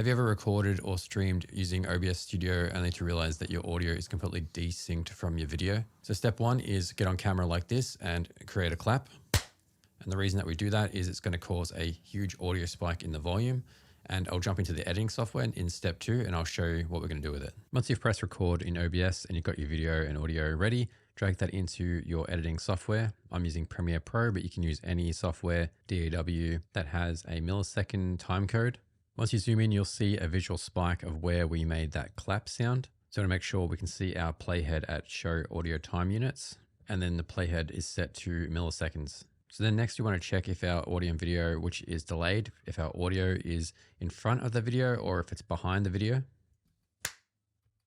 Have you ever recorded or streamed using OBS Studio only to realize that your audio is completely desynced from your video? So step one is get on camera like this and create a clap. And the reason that we do that is it's going to cause a huge audio spike in the volume. And I'll jump into the editing software in step 2 and I'll show you what we're going to do with it. Once you've pressed record in OBS and you've got your video and audio ready, drag that into your editing software. I'm using Premiere Pro, but you can use any software, DAW, that has a millisecond time code. Once you zoom in, you'll see a visual spike of where we made that clap sound. So to make sure we can see our playhead at show audio time units, and then the playhead is set to milliseconds. So then next you want to check if our audio and video, which is delayed, if our audio is in front of the video or if it's behind the video.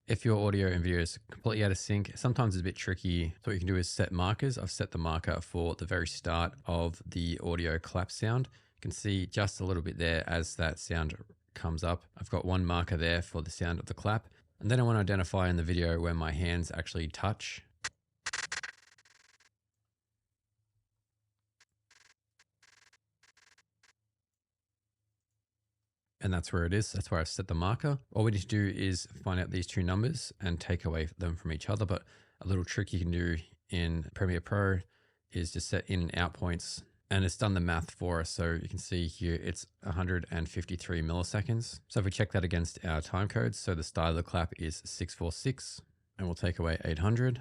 If your audio and video is completely out of sync, sometimes it's a bit tricky. So what you can do is set markers. I've set the marker for the very start of the audio clap sound. You can see just a little bit there as that sound comes up. I've got one marker there for the sound of the clap. And then I want to identify in the video where my hands actually touch. And that's where it is. That's where I've set the marker. All we need to do is find out these two numbers and take away them from each other. But a little trick you can do in Premiere Pro is to set in and out points. And it's done the math for us. So you can see here, it's 153 milliseconds. So if we check that against our time codes, so the start of the clap is 646, and we'll take away 800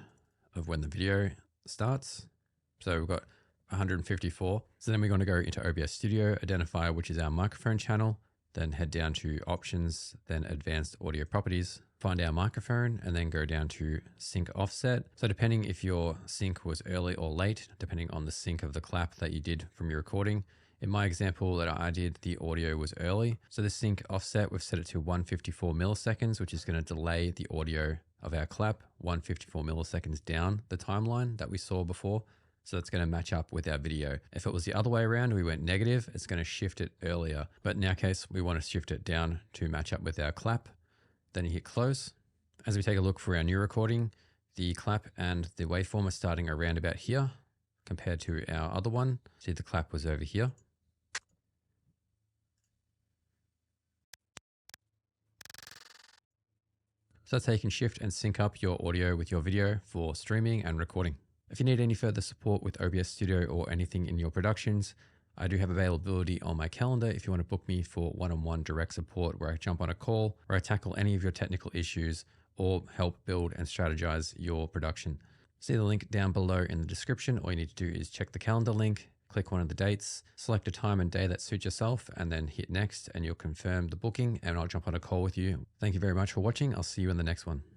of when the video starts. So we've got 154. So then we're going to go into OBS Studio, identify which is our microphone channel, then head down to options, then advanced audio properties, find our microphone, and then go down to sync offset. So depending if your sync was early or late, depending on the sync of the clap that you did from your recording. In my example that I did, the audio was early. So the sync offset, we've set it to 154 milliseconds, which is going to delay the audio of our clap 154 milliseconds down the timeline that we saw before. So that's going to match up with our video. If it was the other way around, we went negative, it's going to shift it earlier. But in our case, we want to shift it down to match up with our clap. Then you hit close. As we take a look for our new recording, the clap and the waveform are starting around about here compared to our other one. See, the clap was over here. So that's how you can shift and sync up your audio with your video for streaming and recording. If you need any further support with OBS Studio or anything in your productions, I do have availability on my calendar if you want to book me for one-on-one direct support where I jump on a call, where I tackle any of your technical issues or help build and strategize your production. See the link down below in the description. All you need to do is check the calendar link, click one of the dates, select a time and day that suits yourself, and then hit next and you'll confirm the booking and I'll jump on a call with you. Thank you very much for watching. I'll see you in the next one.